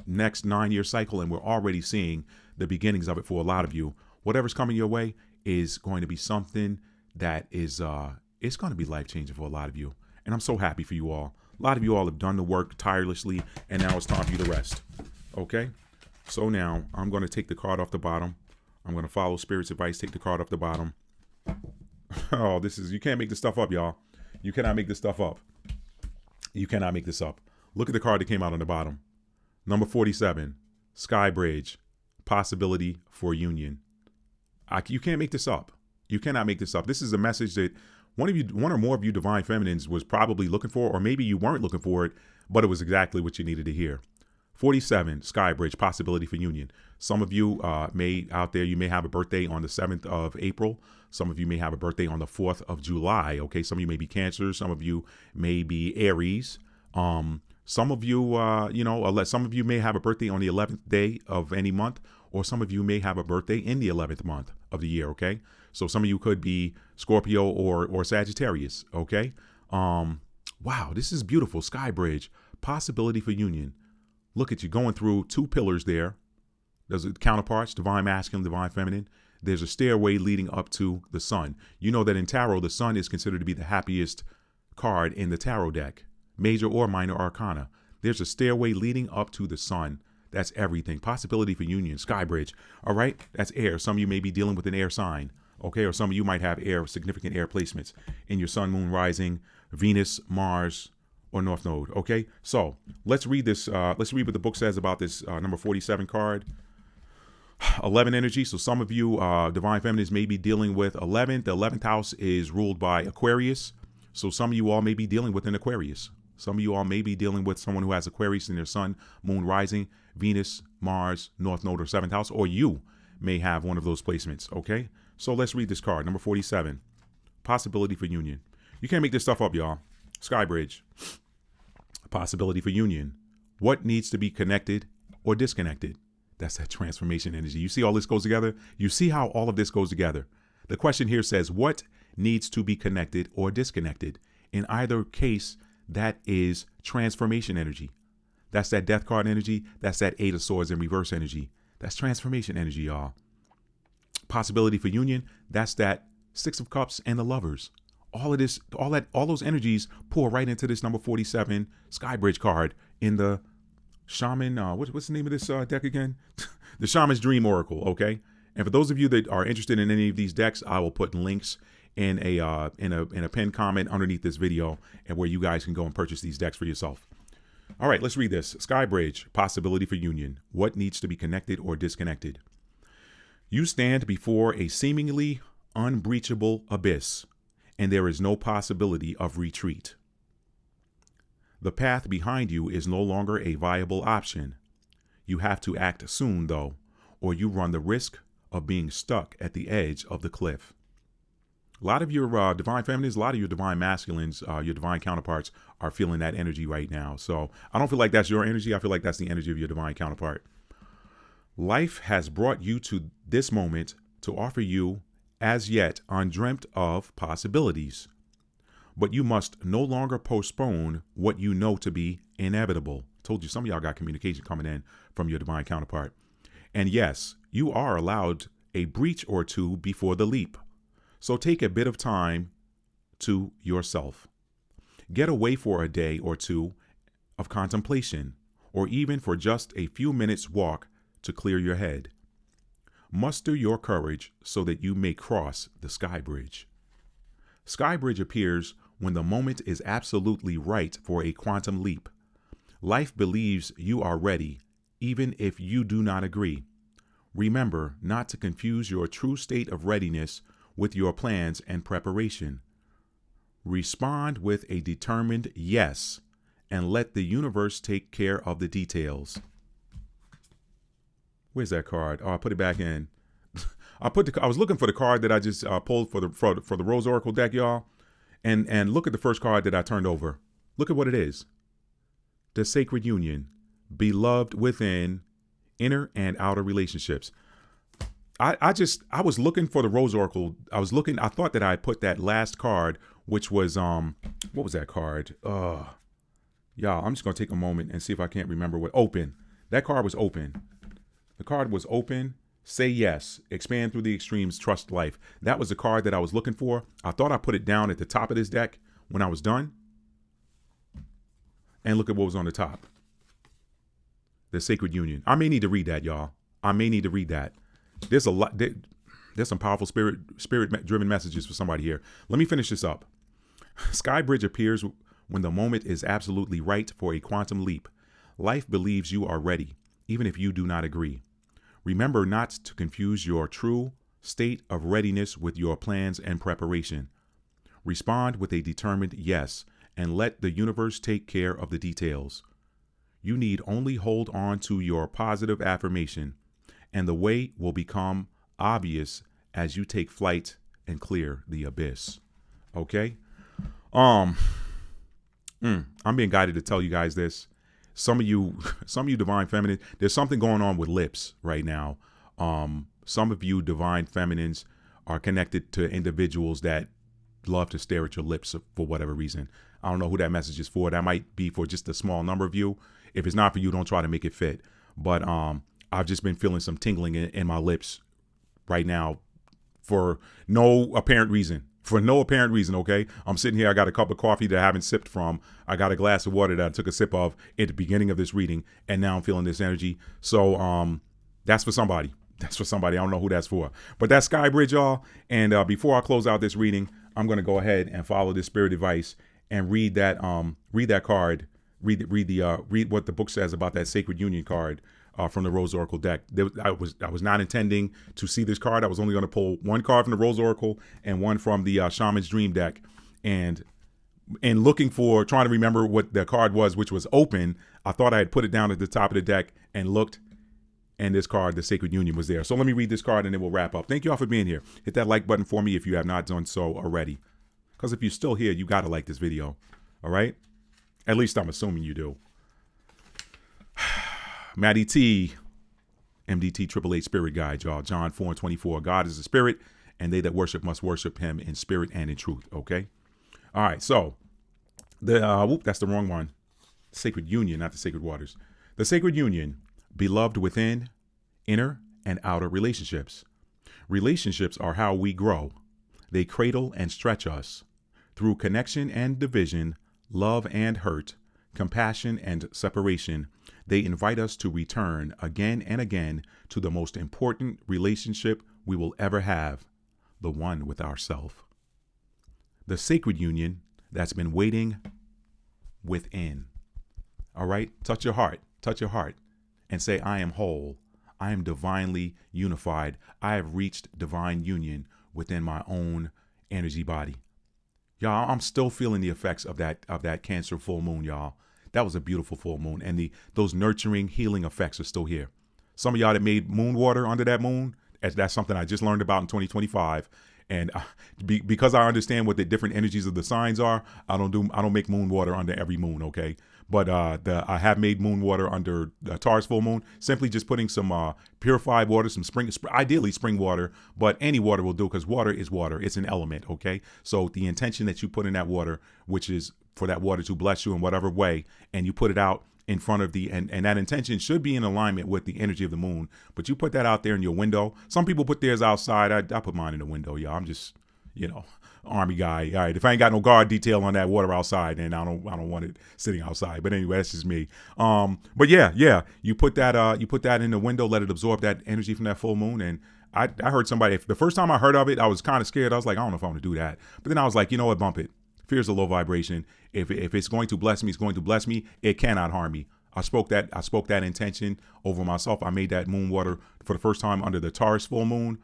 next 9-year cycle, and we're already seeing the beginnings of it for a lot of you, whatever's coming your way is going to be something that is it's going to be life-changing for a lot of you. And I'm so happy for you all. A lot of you all have done the work tirelessly, and now it's time for you to rest. Okay? So now I'm going to take the card off the bottom. I'm going to follow Spirit's advice, take the card off the bottom. Oh, you can't make this stuff up, y'all. You cannot make this stuff up. You cannot make this up. Look at the card that came out on the bottom. Number 47, Sky Bridge, possibility for union. You can't make this up. You cannot make this up. This is a message that one or more of you divine feminines was probably looking for, or maybe you weren't looking for it, but it was exactly what you needed to hear. 47, Sky Bridge, possibility for union. Some of you you may have a birthday on the 7th of April. Some of you may have a birthday on the 4th of July. Okay, some of you may be Cancer. Some of you may be Aries. Some of you, some of you may have a birthday on the 11th day of any month, or some of you may have a birthday in the 11th month of the year. Okay, so some of you could be Scorpio or Sagittarius. Okay, wow, this is beautiful. Sky Bridge, possibility for union. Look at you going through two pillars there. There's counterparts, divine masculine, divine feminine. There's a stairway leading up to the sun. You know that in tarot, the sun is considered to be the happiest card in the tarot deck, major or minor arcana. There's a stairway leading up to the sun. That's everything. Possibility for union, Sky Bridge. All right, that's air. Some of you may be dealing with an air sign. Okay, or some of you might have significant air placements in your sun, moon, rising, Venus, Mars, or North Node. Okay, so let's read this. Let's read what the book says about this number 47 card. 11 energy. So some of you divine feminines may be dealing with 11. The 11th house is ruled by Aquarius. So some of you all may be dealing with an Aquarius. Some of you all may be dealing with someone who has Aquarius in their sun, moon, rising, Venus, Mars, North Node, or 7th house, or you may have one of those placements. Okay, so let's read this card. Number 47, possibility for union. You can't make this stuff up, y'all. Sky Bridge, possibility for union. What needs to be connected or disconnected? That's that transformation energy. You see all this goes together? You see how all of this goes together? The question here says, what needs to be connected or disconnected? In either case, that is transformation energy. That's that death card energy. That's that 8 of Swords in reverse energy. That's transformation energy, y'all. Possibility for union. That's that 6 of Cups and the Lovers. all of this, all those energies pour right into this number 47 Skybridge card in the Shaman. What's the name of this deck again? The Shaman's Dream Oracle. Okay. And for those of you that are interested in any of these decks, I will put links in a pinned comment underneath this video, and where you guys can go and purchase these decks for yourself. All right, let's read this. Skybridge, possibility for union. What needs to be connected or disconnected? You stand before a seemingly unbreachable abyss, and there is no possibility of retreat. The path behind you is no longer a viable option. You have to act soon, though, or you run the risk of being stuck at the edge of the cliff. A lot of your divine feminines, a lot of your divine masculines, your divine counterparts are feeling that energy right now. So I don't feel like that's your energy. I feel like that's the energy of your divine counterpart. Life has brought you to this moment to offer you as yet undreamt of possibilities. But you must no longer postpone what you know to be inevitable. Told you some of y'all got communication coming in from your divine counterpart. And yes, you are allowed a breach or two before the leap. So take a bit of time to yourself. Get away for a day or two of contemplation, or even for just a few minutes walk to clear your head. Muster your courage so that you may cross the sky bridge. Sky bridge appears when the moment is absolutely right for a quantum leap. Life believes you are ready, even if you do not agree. Remember not to confuse your true state of readiness with your plans and preparation. Respond with a determined yes, and let the universe take care of the details. Where's that card? Oh, I put it back in. I was looking for the card that I just pulled for the Rose Oracle deck, y'all. And look at the first card that I turned over. Look at what it is. The Sacred Union, beloved within, inner and outer relationships. I was looking for the Rose Oracle. I thought that I put that last card, which was, what was that card? Y'all, I'm just going to take a moment and see if I can't remember what. Open. That card was open. The card was open. Say yes. Expand through the extremes. Trust life. That was the card that I was looking for. I thought I put it down at the top of this deck when I was done. And look at what was on the top. The Sacred Union. I may need to read that, y'all. I may need to read that. There's a lot. There's some powerful spirit-driven messages for somebody here. Let me finish this up. Skybridge appears when the moment is absolutely right for a quantum leap. Life believes you are ready, even if you do not agree. Remember not to confuse your true state of readiness with your plans and preparation. Respond with a determined yes, and let the universe take care of the details. You need only hold on to your positive affirmation, and the way will become obvious as you take flight and clear the abyss. Okay? I'm being guided to tell you guys this. Some of you divine feminine, there's something going on with lips right now. Some of you divine feminines are connected to individuals that love to stare at your lips for whatever reason. I don't know who that message is for. That might be for just a small number of you. If it's not for you, don't try to make it fit. But I've just been feeling some tingling in my lips right now for no apparent reason. For no apparent reason, okay? I'm sitting here, I got a cup of coffee that I haven't sipped from. I got a glass of water that I took a sip of at the beginning of this reading, and now I'm feeling this energy. So that's for somebody. That's for somebody. I don't know who that's for. But that's Skybridge, y'all. And before I close out this reading, I'm going to go ahead and follow this spirit advice and read that card. Read what the book says about that Sacred Union card from the Rose Oracle deck. I was not intending to see this card. I was only going to pull one card from the Rose Oracle and one from the Shaman's Dream deck. And trying to remember what the card was, which was open, I thought I had put it down at the top of the deck and looked, and this card, the Sacred Union, was there. So let me read this card and then we'll wrap up. Thank you all for being here. Hit that like button for me if you have not done so already. Because if you're still here, you got to like this video. All right? At least I'm assuming you do. Maddie T, MDT 888 Spirit Guide, y'all. John 4:24. God is a spirit, and they that worship must worship him in spirit and in truth. Okay? All right, so that's the wrong one. Sacred Union, not the Sacred Waters. The Sacred Union, beloved within, inner and outer relationships. Relationships are how we grow. They cradle and stretch us. Through connection and division, love and hurt, compassion and separation, they invite us to return again and again to the most important relationship we will ever have, the one with ourself. The sacred union that's been waiting within. All right? Touch your heart and say, I am whole. I am divinely unified. I have reached divine union within my own energy body. Y'all, I'm still feeling the effects of that Cancer full moon, y'all. That was a beautiful full moon, and those nurturing, healing effects are still here. Some of y'all that made moon water under that moon, that's something I just learned about in 2025. And because I understand what the different energies of the signs are, I don't make moon water under every moon, okay? But I have made moon water under Taurus full moon, simply just putting some purified water, some ideally spring water, but any water will do, because water is water. It's an element, okay? So the intention that you put in that water, which is for that water to bless you in whatever way, and you put it out in front of and that intention should be in alignment with the energy of the moon. But you put that out there in your window. Some people put theirs outside. I put mine in the window, y'all. I'm just, Army guy. All right, if I ain't got no guard detail on that water outside, then I don't want it sitting outside. But anyway, that's just me. But yeah, you put that in the window, let it absorb that energy from that full moon. And I heard somebody, the first time I heard of it, I was kind of scared. I was like, I don't know if I want to do that. But then I was like, you know what, bump it. Fear is a low vibration. If it's going to bless me, it's going to bless me. It cannot harm me. I spoke that intention over myself. I made that moon water for the first time under the Taurus full moon.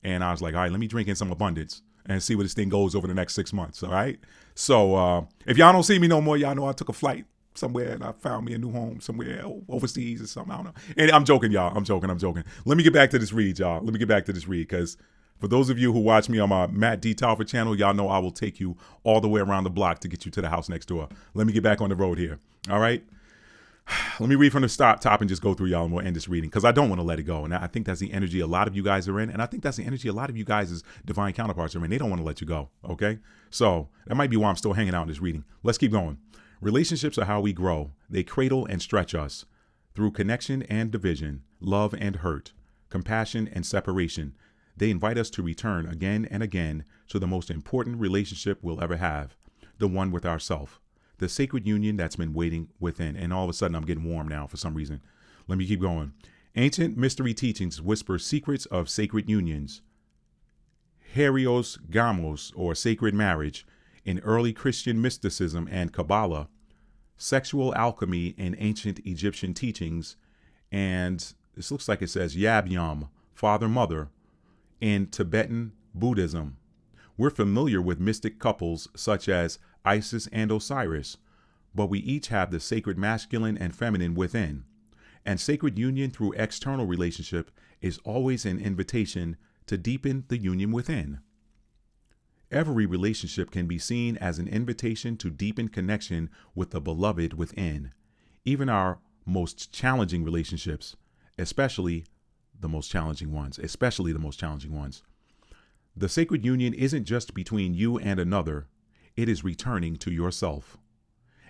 And I was like, all right, let me drink in some abundance and see where this thing goes over the next 6 months. All right. So if y'all don't see me no more, y'all know I took a flight somewhere and I found me a new home somewhere overseas or something. I don't know. And I'm joking, y'all. I'm joking. Let me get back to this read, y'all. Because for those of you who watch me on my Matt D. Talford channel, y'all know I will take you all the way around the block to get you to the house next door. Let me get back on the road here. All right. Let me read from the top and just go through, y'all, and we'll end this reading, because I don't want to let it go. And I think that's the energy a lot of you guys are in. And I think that's the energy a lot of you guys' divine counterparts are in. They don't want to let you go. Okay. So that might be why I'm still hanging out in this reading. Let's keep going. Relationships are how we grow. They cradle and stretch us through connection and division, love and hurt, compassion and separation. They invite us to return again and again to the most important relationship we'll ever have, the one with ourself, the sacred union that's been waiting within. And all of a sudden, I'm getting warm now for some reason. Let me keep going. Ancient mystery teachings whisper secrets of sacred unions, Herios Gamos, or sacred marriage, in early Christian mysticism and Kabbalah, sexual alchemy in ancient Egyptian teachings, and this looks like it says Yab Yum, father-mother, in Tibetan Buddhism. We're familiar with mystic couples such as Isis and Osiris, but we each have the sacred masculine and feminine within. And sacred union through external relationship is always an invitation to deepen the union within. Every relationship can be seen as an invitation to deepen connection with the beloved within. Even our most challenging relationships, especially the most challenging ones. The sacred union isn't just between you and another. It is returning to yourself.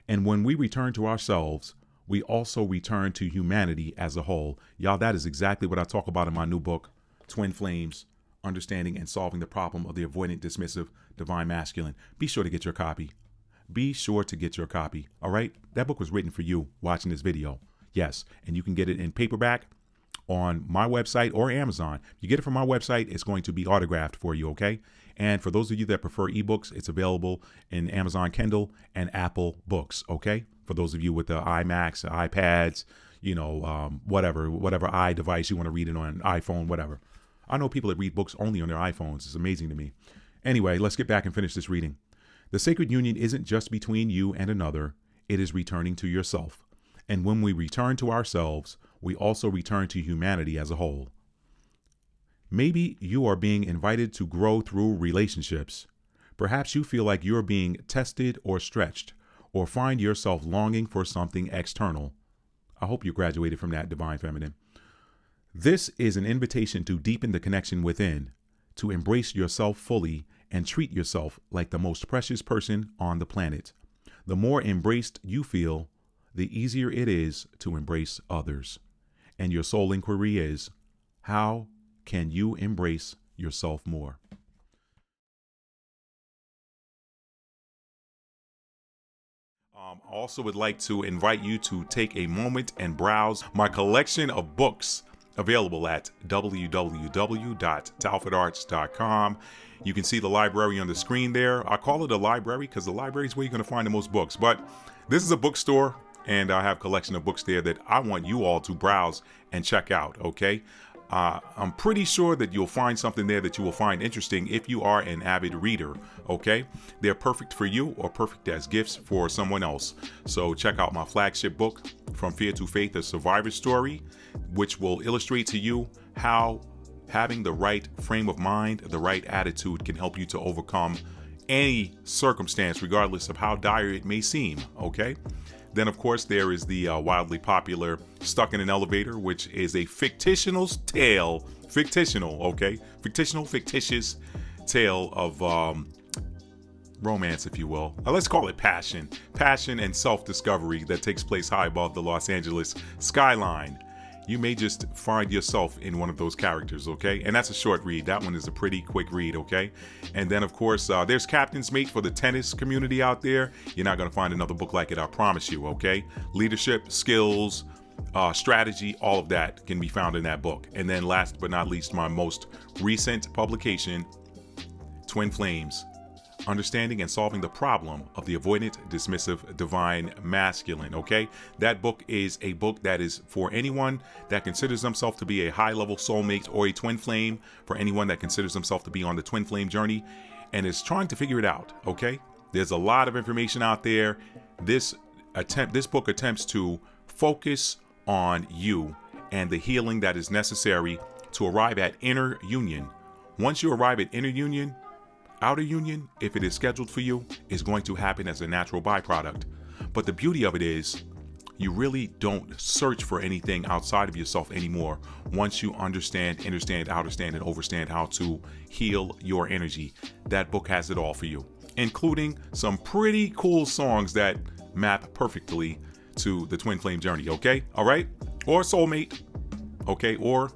And when we return to ourselves, we also return to humanity as a whole. Y'all, that is exactly what I talk about in my new book, Twin Flames, Understanding and Solving the Problem of the Avoidant, Dismissive, Divine Masculine. Be sure to get your copy. All right? That book was written for you watching this video. Yes. And you can get it in paperback on my website or Amazon. If you get it from my website, it's going to be autographed for you, okay? And for those of you that prefer ebooks, it's available in Amazon Kindle and Apple Books, okay? For those of you with the iMacs, iPads, whatever iDevice you want to read it on, iPhone, whatever. I know people that read books only on their iPhones. It's amazing to me. Anyway, let's get back and finish this reading. The sacred union isn't just between you and another. It is returning to yourself. And when we return to ourselves, we also return to humanity as a whole. Maybe you are being invited to grow through relationships. Perhaps you feel like you're being tested or stretched, or find yourself longing for something external. I hope you graduated from that, Divine Feminine. This is an invitation to deepen the connection within, to embrace yourself fully and treat yourself like the most precious person on the planet. The more embraced you feel, the easier it is to embrace others. And your soul inquiry is, how can you embrace yourself more? I also would like to invite you to take a moment and browse my collection of books available at www.mtalfordarts.com. You can see the library on the screen there. I call it a library because the library is where you're going to find the most books. But this is a bookstore, and I have a collection of books there that I want you all to browse and check out, okay? I'm pretty sure that you'll find something there that you will find interesting if you are an avid reader, okay? They're perfect for you or perfect as gifts for someone else. So check out my flagship book, From Fear to Faith, A Survivor's Story, which will illustrate to you how having the right frame of mind, the right attitude can help you to overcome any circumstance, regardless of how dire it may seem, okay? Then, of course, there is the wildly popular Stuck in an Elevator, which is a fictitious tale of romance, if you will. Let's call it passion and self-discovery that takes place high above the Los Angeles skyline. You may just find yourself in one of those characters, okay? And that's a short read. That one is a pretty quick read, okay? And then, of course, there's Captain's Mate for the tennis community out there. You're not going to find another book like it, I promise you, okay? Leadership, skills, strategy, all of that can be found in that book. And then last but not least, my most recent publication, Twin Flames, Understanding and Solving the Problem of the Avoidant, Dismissive, Divine Masculine, okay? That book is a book that is for anyone that considers themselves to be a high-level soulmate or a twin flame, for anyone that considers themselves to be on the twin flame journey and is trying to figure it out, okay? There's a lot of information out there. This book attempts to focus on you and the healing that is necessary to arrive at inner union. Once you arrive at inner union, outer union, if it is scheduled for you, is going to happen as a natural byproduct. But the beauty of it is you really don't search for anything outside of yourself anymore once you understand, and overstand how to heal your energy. That book has it all for you, including some pretty cool songs that map perfectly to the twin flame journey, okay? All right? Or soulmate, okay? Or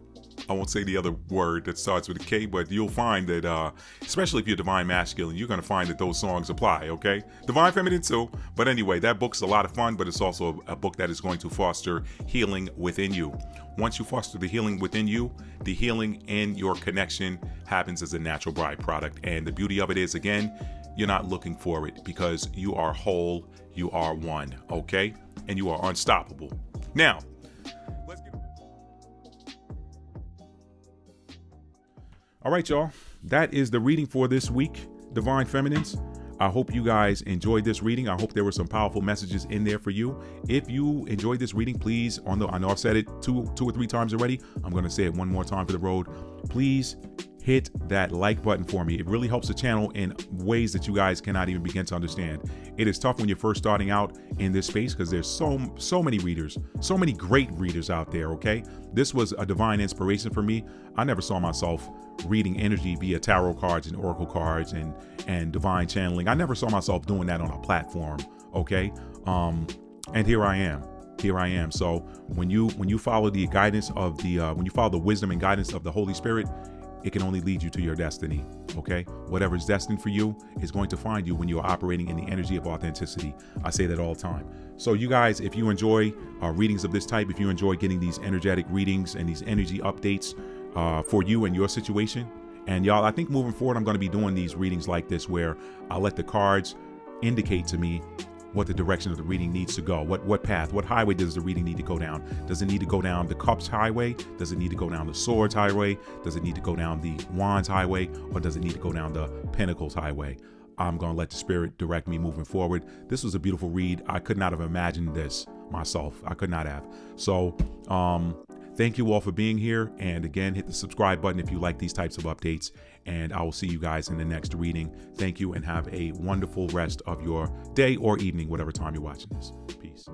I won't say the other word that starts with a K, but you'll find that, especially if you're divine masculine, you're going to find that those songs apply, okay? Divine feminine too. But anyway, that book's a lot of fun, but it's also a book that is going to foster healing within you. Once you foster the healing within you, the healing in your connection happens as a natural byproduct. And the beauty of it is, again, you're not looking for it because you are whole, you are one, okay? And you are unstoppable. Now, all right, y'all, that is the reading for this week, Divine Feminines. I hope you guys enjoyed this reading. I hope there were some powerful messages in there for you. If you enjoyed this reading, please, I know I've said it two or three times already. I'm going to say it one more time for the road. Please hit that like button for me. It really helps the channel in ways that you guys cannot even begin to understand. It is tough when you're first starting out in this space because there's so many readers, so many great readers out there, okay? This was a divine inspiration for me. I never saw myself reading energy via tarot cards and oracle cards and divine channeling. I never saw myself doing that on a platform, okay? And here I am. So when you follow the guidance of when you follow the wisdom and guidance of the Holy Spirit, it can only lead you to your destiny, okay? Whatever is destined for you is going to find you when you're operating in the energy of authenticity. I say that all the time. So you guys, if you enjoy readings of this type, if you enjoy getting these energetic readings and these energy updates for you and your situation, and y'all, I think moving forward, I'm going to be doing these readings like this where I'll let the cards indicate to me what the direction of the reading needs to go. What path, what highway does the reading need to go down? Does it need to go down the Cups highway? Does it need to go down the Swords highway? Does it need to go down the Wands highway? Or does it need to go down the Pentacles highway? I'm going to let the Spirit direct me moving forward. This was a beautiful read. I could not have imagined this myself. I could not have. So, thank you all for being here. And again, hit the subscribe button if you like these types of updates. And I will see you guys in the next reading. Thank you and have a wonderful rest of your day or evening, whatever time you're watching this. Peace.